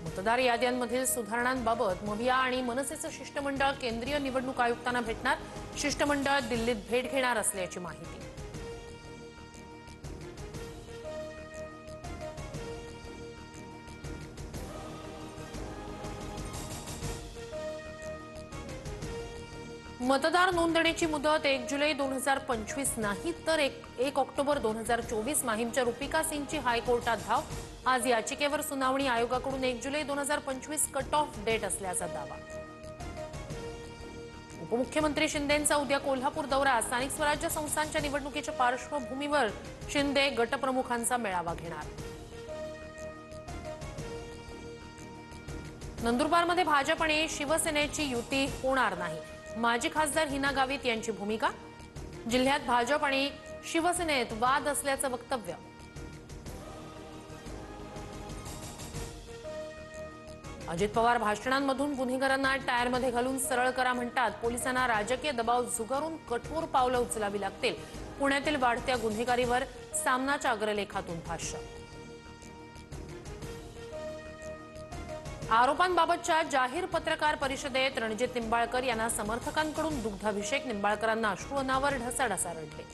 मतदार याद्यांमधील सुधारणांबाबत मविया आणि मनसेचं शिष्टमंडळ केंद्रीय निवडणूक आयुक्तांना भेटणार. शिष्टमंडळ दिल्लीत भेट घेणार असल्याची माहिती. मतदार नोंदणीची मुदत 1 जुलै 2025 नाही तर 1 ऑक्टोबर 2024. माहीमच्या रुपिका सिंगची हायकोर्टात धाव. आज याचिकेवर सुनावणी. आयोगाकडून 1 जुलै 2025 कट ऑफ डेट असल्याचा दावा. उपमुख्यमंत्री शिंदेंचा उद्या कोल्हापूर दौरा. स्थानिक स्वराज्य संस्थांच्या निवडणुकीच्या पार्श्वभूमीवर शिंदे गटप्रमुखांचा मेळावा घेणार. नंदुरबारमध्ये भाजप आणि शिवसेनेची युती होणार नाही. माजी खासदार हिना गावित यांची भूमिका. जिल्ह्यात भाजप आणि शिवसेनेत वाद असल्याचं वक्तव्य. अजित पवार भाषणांमधून गुन्हेगारांना टायरमध्ये घालून सरळ करा म्हणतात. पोलिसांना राजकीय दबाव झुगारून कठोर पावलं उचलावी लागतील. पुण्यातील वाढत्या गुन्हेगारीवर सामनाच्या अग्रलेखातून भाष्य. आरोपांबाबतच्या जाहीर पत्रकार परिषदेत रणजित निंबाळकर यांना समर्थकांकडून दुग्धाभिषेक. निंबाळकरांना अश्रू अनावर ढसाढसा रडले.